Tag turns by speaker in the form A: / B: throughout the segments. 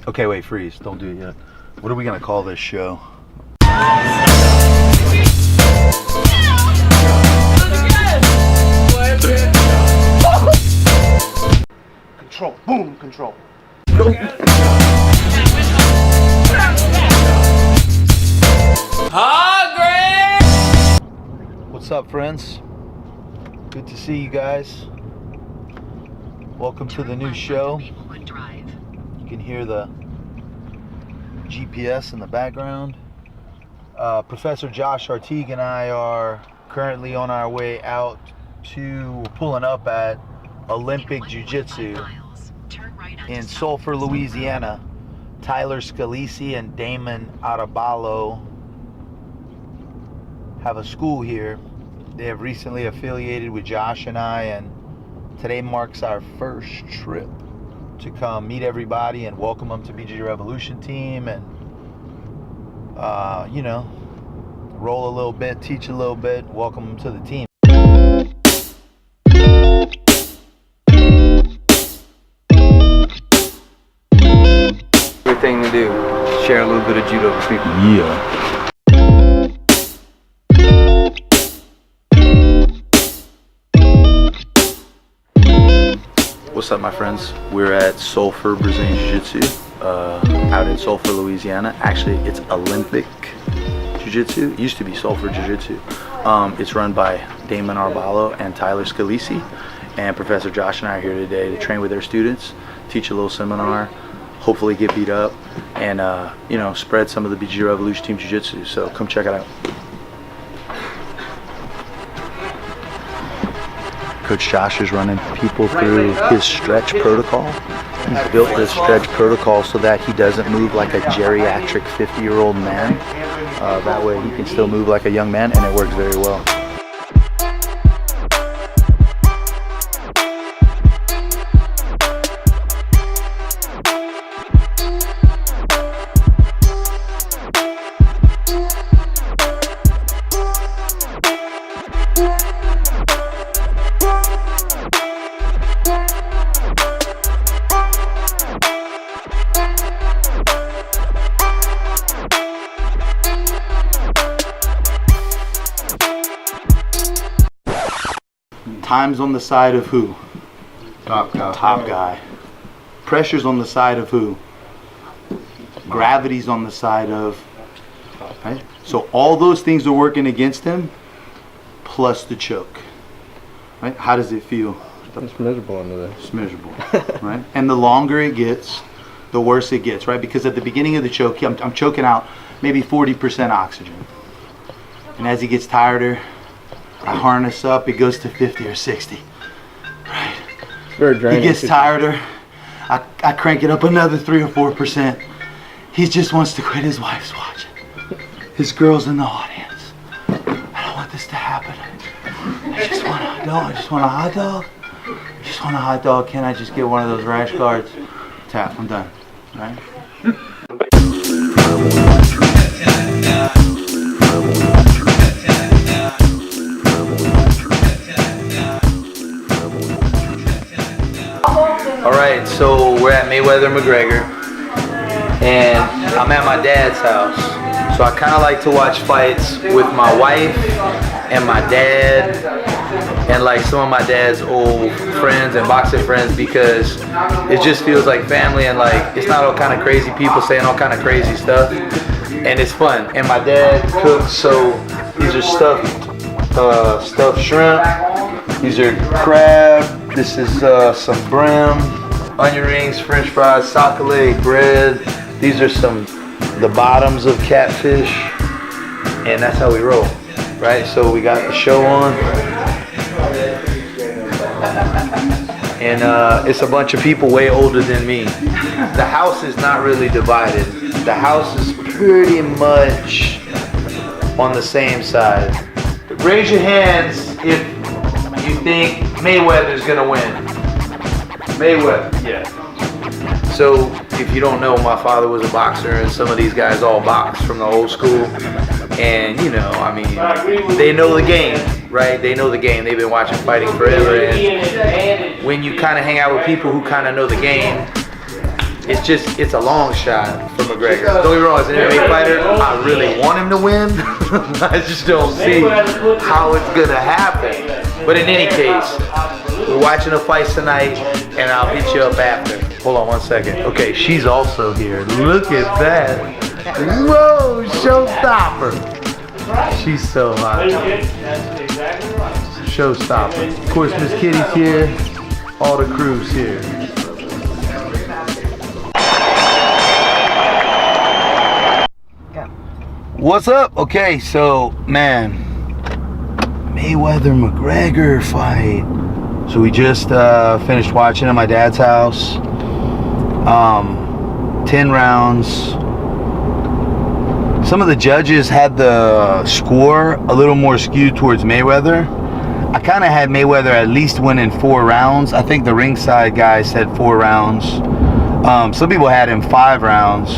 A: Okay, wait, freeze. Don't do it yet. What are we gonna call this show?
B: Control. Boom. Control.
A: What's up, friends? Good to see you guys. Welcome to the new show. You can hear the GPS in the background. Professor Josh Artigue and I are currently on our way out to pulling up at Olympic Jiu Jitsu in Sulphur, Louisiana. Tyler Scalisi and Damon Arabalo have a school here. They have recently affiliated with Josh and I, and today marks our first trip to come meet everybody and welcome them to BJ Revolution team and you know, roll a little bit, teach a little bit, welcome them to the team.
C: Favorite thing to do, share a little bit of judo with people.
A: Yeah. What's up, my friends? We're at Sulphur Brazilian Jiu-Jitsu out in Sulphur, Louisiana. Actually, it's Olympic Jiu-Jitsu. It used to be Sulphur Jiu-Jitsu. It's run by Damon Arabalo and Tyler Scalisi. And Professor Josh and I are here today to train with their students, teach a little seminar, hopefully get beat up, and you know, spread some of the BG Revolution Team Jiu-Jitsu. So come check it out. Coach Josh is running people through his stretch protocol. He's built this stretch protocol so that he doesn't move like a geriatric 50-year-old man. That way he can still move like a young man, and it works very well. Time's on the side of who?
B: Top guy.
A: Top guy. Pressure's on the side of who? Gravity's on the side of, right? So all those things are working against him, plus the choke. Right? How does it feel?
B: It's miserable under there.
A: It's miserable, right? And the longer it gets, the worse it gets, right? Because at the beginning of the choke, I'm choking out maybe 40% oxygen. And as he gets tireder, I harness up, it goes to 50 or 60. Right.
B: It's very draining.
A: He gets tireder, I crank it up another 3 or 4%. He just wants to quit. His wife's watching. His girl's in the audience. I don't want this to happen. I just want a hot dog. I just want a hot dog. I just want a hot dog. Can I just get one of those rash guards? Tap, I'm done. Right? Alright, so we're at Mayweather McGregor, and I'm at my dad's house. So I kind of like to watch fights with my wife and my dad and like some of my dad's old friends and boxing friends, because it just feels like family, and like it's not all kind of crazy people saying all kind of crazy stuff, and it's fun. And my dad cooks, so these are stuffed shrimp, these are crab, this is some brim, onion rings, french fries, sacole, bread. These are the bottoms of catfish, and that's how we roll, right? So we got the show on, and it's a bunch of people way older than me. The house is not really divided. The house is pretty much on the same side. Raise your hands if you think Mayweather's gonna win. Mayweather, yeah. So if you don't know, my father was a boxer, and some of these guys all box from the old school. And you know, I mean, they know the game, right? They know the game. They've been watching fighting forever. And when you kind of hang out with people who kind of know the game, it's a long shot for McGregor. Don't get me wrong, as an MMA fighter, I really want him to win. I just don't see how it's gonna happen. But in any case, we're watching the fights tonight, and I'll hit you up after. Hold on one second. Okay, she's also here. Look at that. Whoa, showstopper. She's so hot. Showstopper. Of course, Miss Kitty's here. All the crew's here. What's up? Okay, so, man, Mayweather-McGregor fight. So we just finished watching at my dad's house. 10 rounds. Some of the judges had the score a little more skewed towards Mayweather. I kind of had Mayweather at least winning 4 rounds. I think the ringside guy said 4 rounds. Some people had him 5 rounds.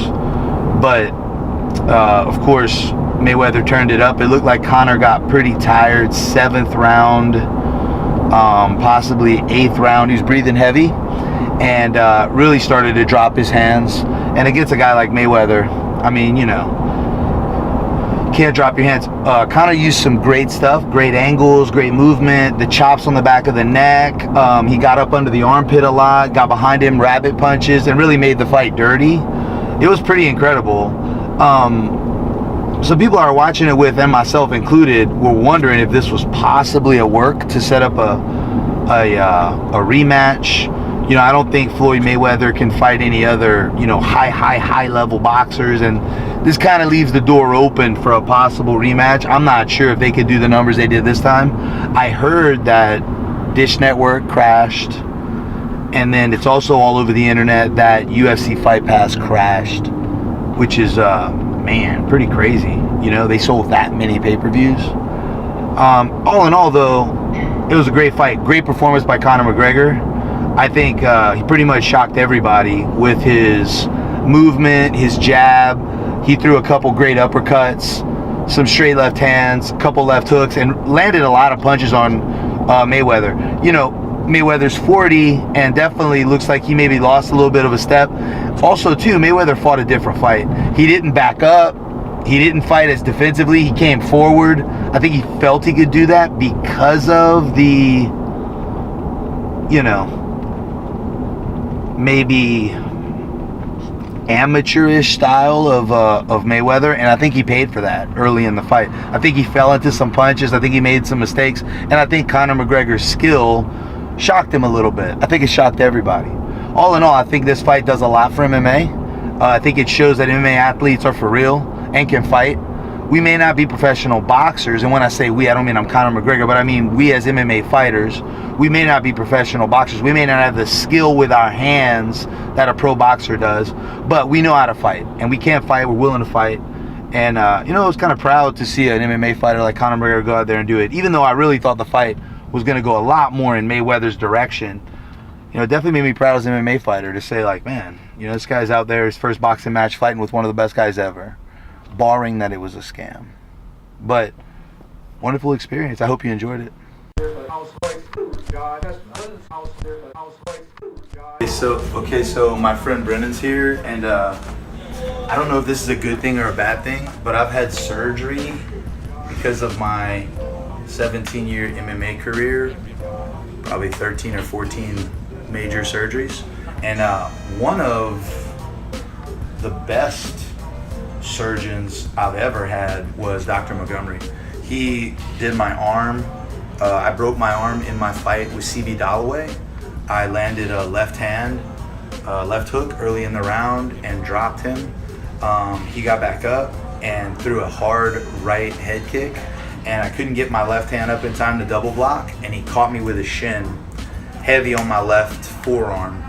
A: But, of course, Mayweather turned it up. It looked like Conor got pretty tired. 7th round, possibly 8th round. He was breathing heavy and really started to drop his hands. And against a guy like Mayweather, I mean, you know, can't drop your hands. Conor used some great stuff, great angles, great movement, the chops on the back of the neck. He got up under the armpit a lot, got behind him, rabbit punches, and really made the fight dirty. It was pretty incredible. So people are watching it with, and myself included, were wondering if this was possibly a work to set up a rematch. You know, I don't think Floyd Mayweather can fight any other, you know, high level boxers, and this kind of leaves the door open for a possible rematch. I'm not sure if they could do the numbers they did this time. I heard that Dish Network crashed, and then it's also all over the internet that UFC Fight Pass crashed, which is, man, pretty crazy. You know, they sold that many pay-per-views. All in all, though, it was a great fight. Great performance by Conor McGregor. I think he pretty much shocked everybody with his movement, his jab. He threw a couple great uppercuts, some straight left hands, a couple left hooks, and landed a lot of punches on Mayweather. You know, Mayweather's 40 and definitely looks like he maybe lost a little bit of a step. Also, too, Mayweather fought a different fight. He didn't back up. He didn't fight as defensively. He came forward. I think he felt he could do that because of the, you know, maybe amateurish style of Mayweather, and I think he paid for that early in the fight. I think he fell into some punches. I think he made some mistakes, and I think Conor McGregor's skill shocked him a little bit. I think it shocked everybody. All in all, I think this fight does a lot for MMA. I think it shows that MMA athletes are for real and can fight. We may not be professional boxers, and when I say we, I don't mean I'm Conor McGregor, but I mean we as MMA fighters. We may not be professional boxers. We may not have the skill with our hands that a pro boxer does, but we know how to fight, and we can fight. We're willing to fight, and you know, I was kind of proud to see an MMA fighter like Conor McGregor go out there and do it, even though I really thought the fight was going to go a lot more in Mayweather's direction. You know, it definitely made me proud as an MMA fighter to say, like, man, you know, this guy's out there, his first boxing match, fighting with one of the best guys ever, barring that it was a scam. But wonderful experience. I hope you enjoyed it. Okay, so my friend Brennan's here, and I don't know if this is a good thing or a bad thing, but I've had surgery because of my 17-year MMA career, probably 13 or 14 major surgeries, and one of the best surgeons I've ever had was Dr. Montgomery. He did my arm. I broke my arm in my fight with CB Dalloway. I landed a left hand, left hook early in the round and dropped him. He got back up and threw a hard right head kick, and I couldn't get my left hand up in time to double block, and he caught me with a shin heavy on my left forearm.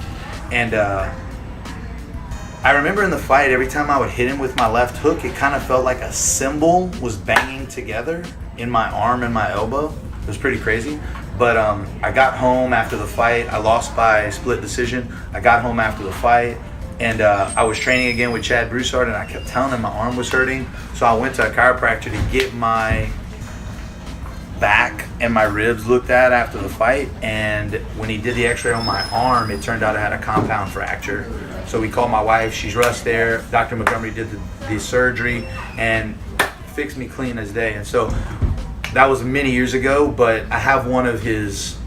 A: And I remember in the fight, every time I would hit him with my left hook, it kind of felt like a cymbal was banging together in my arm and my elbow. It was pretty crazy. But I got home after the fight. I lost by split decision. I got home after the fight, and I was training again with Chad Broussard, and I kept telling him my arm was hurting. So I went to a chiropractor to get my back and my ribs looked at after the fight, and when he did the x-ray on my arm, it turned out I had a compound fracture. So we called my wife, she's rushed there. Dr. Montgomery did the surgery and fixed me clean as day. And so that was many years ago, but I have one of his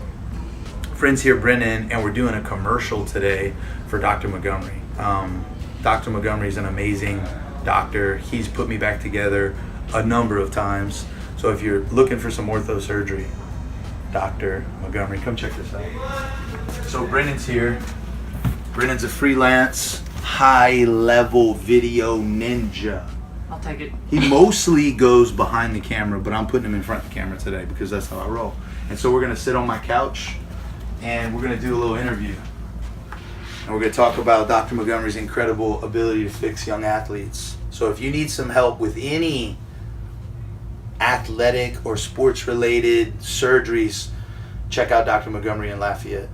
A: friends here, Brennan, and we're doing a commercial today for Dr. Montgomery. Dr. Montgomery is an amazing doctor. He's put me back together a number of times. So if you're looking for some ortho surgery, Dr. Montgomery, come check this out. So Brennan's here. Brennan's a freelance, high-level video ninja.
D: I'll take it.
A: He mostly goes behind the camera, but I'm putting him in front of the camera today because that's how I roll. And so we're gonna sit on my couch and we're gonna do a little interview. And we're gonna talk about Dr. Montgomery's incredible ability to fix young athletes. So if you need some help with any athletic or sports related surgeries, check out Dr. Montgomery in Lafayette.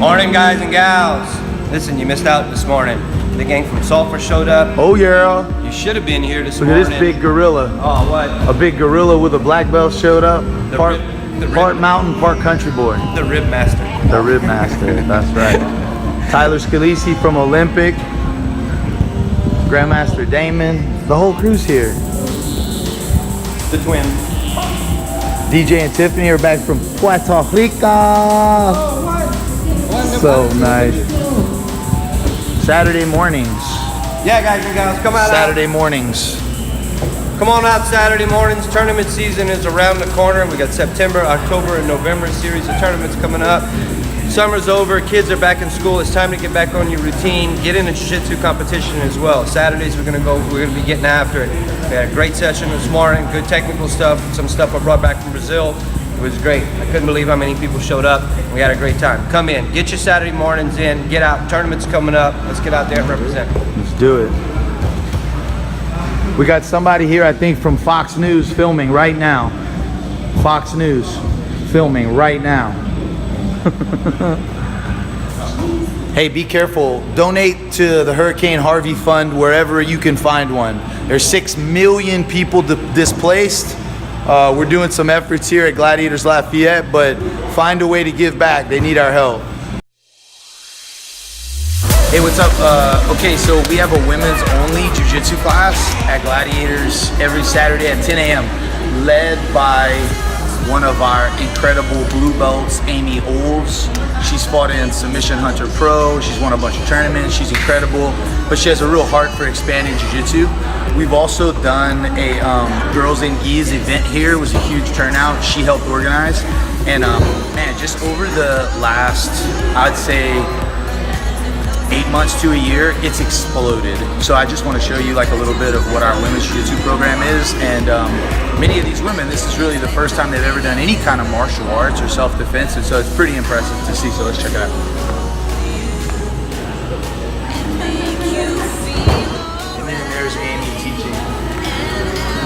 E: Morning, guys and gals. Listen, you missed out this morning. The gang from Sulphur showed up.
A: Oh yeah.
E: You should have been here this
A: Look
E: morning.
A: at this big gorilla.
E: Oh, what?
A: A big gorilla with a black belt showed up.
E: The
A: Part
E: rib-
A: mountain, part country boy.
E: The Rib Master.
A: The Rib Master, that's right. Tyler Scalisi from Olympic. Grandmaster Damon. The whole crew's here.
E: The twin.
A: DJ and Tiffany are back from Puerto Rico. So nice. Saturday mornings.
E: Yeah, guys and gals, come out.
A: Saturday mornings.
E: Come on out Saturday mornings. Tournament season is around the corner. We got September, October, and November series of tournaments coming up. Summer's over, kids are back in school. It's time to get back on your routine. Get in a jiu-jitsu competition as well. Saturdays we're gonna be getting after it. We had a great session this morning, good technical stuff, some stuff I brought back from Brazil. It was great. I couldn't believe how many people showed up. We had a great time. Come in, get your Saturday mornings in, get out. Tournaments coming up. Let's get out there and represent.
A: Let's do it. We got somebody here, I think, from Fox News filming right now. Fox News filming right now. Hey, be careful. Donate to the Hurricane Harvey Fund wherever you can find one. There's 6 million people displaced. We're doing some efforts here at Gladiators Lafayette, but find a way to give back. They need our help. Hey, what's up? Okay, so we have a women's only jiu-jitsu class at Gladiators every Saturday at 10 a.m. led by one of our incredible blue belts, Amy Oles. She's fought in Submission Hunter Pro. She's won a bunch of tournaments. She's incredible, but she has a real heart for expanding jiu-jitsu. We've also done a Girls in Gi's event here. It was a huge turnout. She helped organize. And man, just over the last, I'd say, 8 months to a year, it's exploded. So I just want to show you like a little bit of what our women's jiu-jitsu program is. And many of these women, this is really the first time they've ever done any kind of martial arts or self-defense. And so it's pretty impressive to see. So let's check it out. And then there's Amy teaching.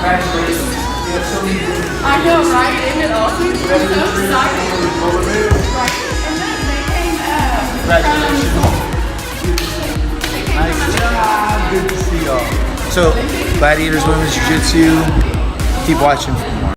A: Congratulations.
F: I know, right? Isn't it awesome? I'm so excited. Right? And then they came
A: Congratulations. Nice job. Good to see y'all. So, Gladiators Women's Jiu-Jitsu. Keep watching for more.